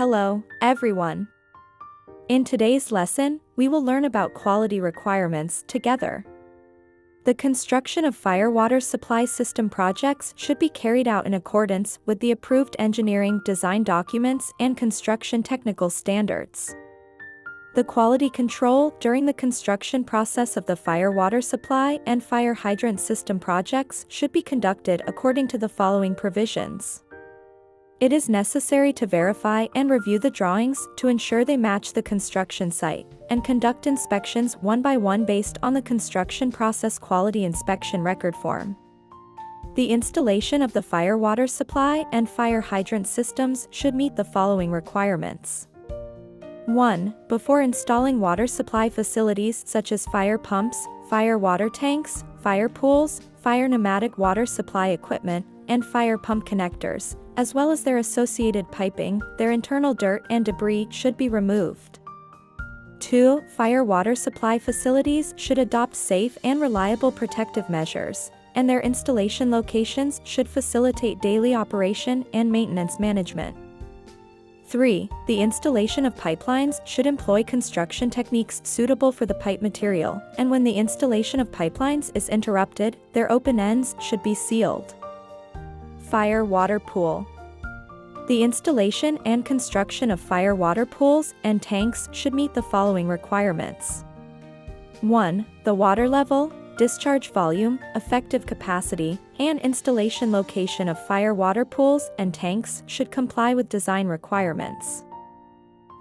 Hello, everyone. In today's lesson, we will learn about quality requirements together. The construction of fire water supply system projects should be carried out in accordance with the approved engineering design documents and construction technical standards. The quality control during the construction process of the fire water supply and fire hydrant system projects should be conducted according to the following provisions. It is necessary to verify and review the drawings to ensure they match the construction site, and conduct inspections one by one based on the construction process quality inspection record form. The installation of the fire water supply and fire hydrant systems should meet the following requirements. 1. Before installing water supply facilities such as fire pumps, fire water tanks, fire pools, fire pneumatic water supply equipment, and fire pump connectors, as well as their associated piping, their internal dirt and debris should be removed. 2. Fire water supply facilities should adopt safe and reliable protective measures, and their installation locations should facilitate daily operation and maintenance management. 3. The installation of pipelines should employ construction techniques suitable for the pipe material, and when the installation of pipelines is interrupted, their open ends should be sealed. Fire water pool. The installation and construction of fire water pools and tanks should meet the following requirements. 1. The water level, discharge volume, effective capacity, and installation location of fire water pools and tanks should comply with design requirements.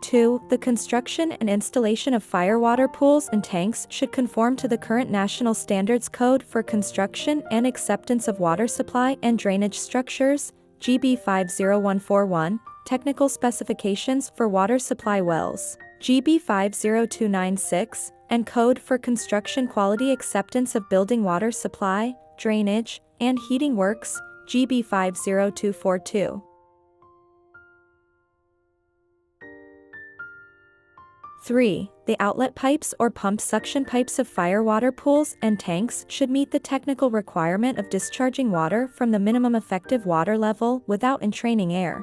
2. The construction and installation of fire water pools and tanks should conform to the current National Standards Code for Construction and Acceptance of Water Supply and Drainage Structures, GB 50141, Technical Specifications for Water Supply Wells, GB 50296, and Code for Construction Quality Acceptance of Building Water Supply, Drainage, and Heating Works, GB 50242. 3. The outlet pipes or pump suction pipes of fire water pools and tanks should meet the technical requirement of discharging water from the minimum effective water level without entraining air.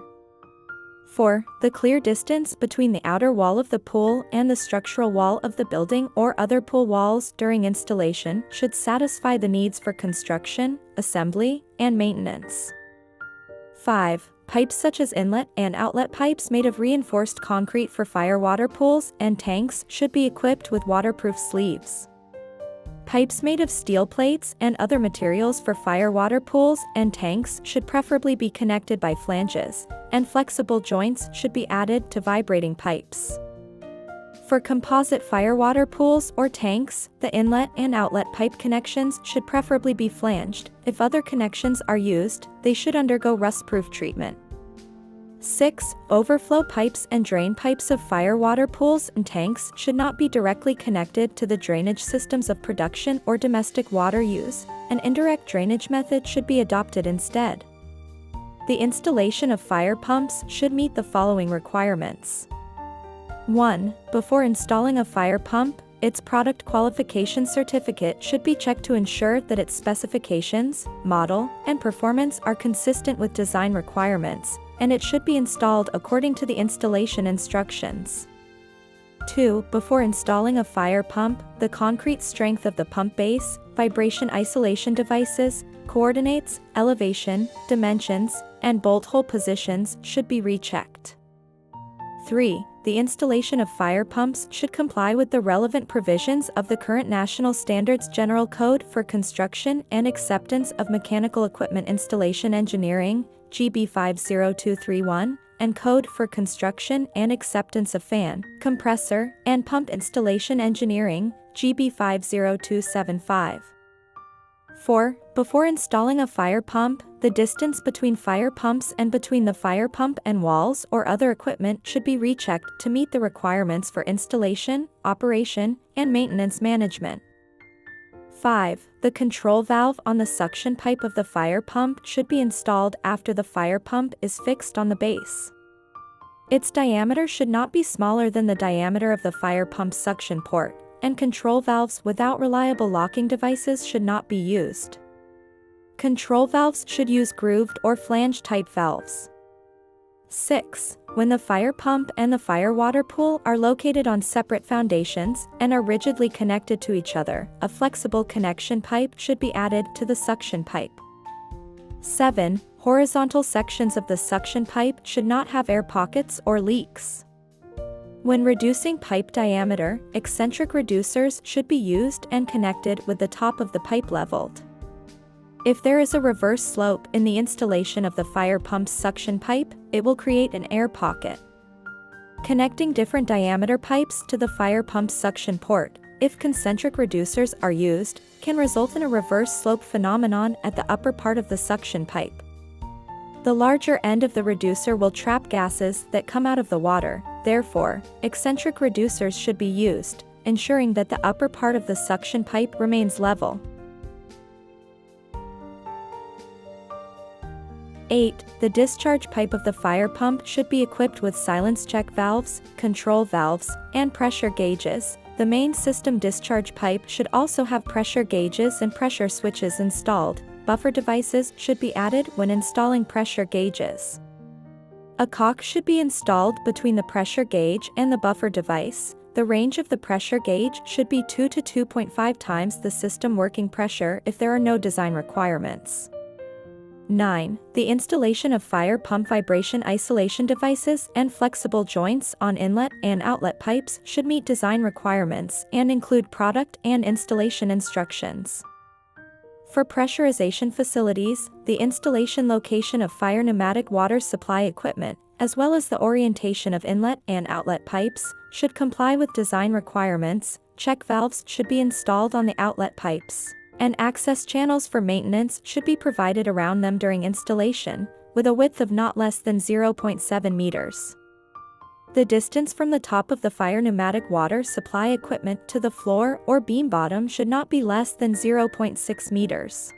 4. The clear distance between the outer wall of the pool and the structural wall of the building or other pool walls during installation should satisfy the needs for construction, assembly, and maintenance. 5. Pipes such as inlet and outlet pipes made of reinforced concrete for fire water pools and tanks should be equipped with waterproof sleeves. Pipes made of steel plates and other materials for fire water pools and tanks should preferably be connected by flanges, and flexible joints should be added to vibrating pipes. For composite fire water pools or tanks, the inlet and outlet pipe connections should preferably be flanged. If other connections are used, they should undergo rust-proof treatment. 6. Overflow pipes and drain pipes of fire water pools and tanks should not be directly connected to the drainage systems of production or domestic water use. An indirect drainage method should be adopted instead. The installation of fire pumps should meet the following requirements. 1. Before installing a fire pump, its product qualification certificate should be checked to ensure that its specifications, model, and performance are consistent with design requirements, and it should be installed according to the installation instructions. 2. Before installing a fire pump, the concrete strength of the pump base, vibration isolation devices, coordinates, elevation, dimensions, and bolt hole positions should be rechecked. 3. The installation of fire pumps should comply with the relevant provisions of the current National Standards General Code for Construction and Acceptance of Mechanical Equipment Installation Engineering, GB 50231, and Code for Construction and Acceptance of Fan, Compressor, and Pump Installation Engineering, GB 50275. 4. Before installing a fire pump, the distance between fire pumps and between the fire pump and walls or other equipment should be rechecked to meet the requirements for installation, operation, and maintenance management. 5. The control valve on the suction pipe of the fire pump should be installed after the fire pump is fixed on the base. Its diameter should not be smaller than the diameter of the fire pump suction port, and control valves without reliable locking devices should not be used. Control valves should use grooved or flange-type valves. 6. When the fire pump and the fire water pool are located on separate foundations and are rigidly connected to each other, a flexible connection pipe should be added to the suction pipe. 7. Horizontal sections of the suction pipe should not have air pockets or leaks. When reducing pipe diameter, eccentric reducers should be used and connected with the top of the pipe leveled. If there is a reverse slope in the installation of the fire pump's suction pipe, it will create an air pocket. Connecting different diameter pipes to the fire pump's suction port, if concentric reducers are used, can result in a reverse slope phenomenon at the upper part of the suction pipe. The larger end of the reducer will trap gases that come out of the water, therefore, eccentric reducers should be used, ensuring that the upper part of the suction pipe remains level. 8. The discharge pipe of the fire pump should be equipped with silence check valves, control valves, and pressure gauges. The main system discharge pipe should also have pressure gauges and pressure switches installed. Buffer devices should be added when installing pressure gauges. A cock should be installed between the pressure gauge and the buffer device. The range of the pressure gauge should be 2 to 2.5 times the system working pressure if there are no design requirements. 9. The installation of fire pump vibration isolation devices and flexible joints on inlet and outlet pipes should meet design requirements and include product and installation instructions. For pressurization facilities, the installation location of fire pneumatic water supply equipment, as well as the orientation of inlet and outlet pipes, should comply with design requirements. Check valves should be installed on the outlet pipes, and access channels for maintenance should be provided around them during installation, with a width of not less than 0.7 meters. The distance from the top of the fire pneumatic water supply equipment to the floor or beam bottom should not be less than 0.6 meters.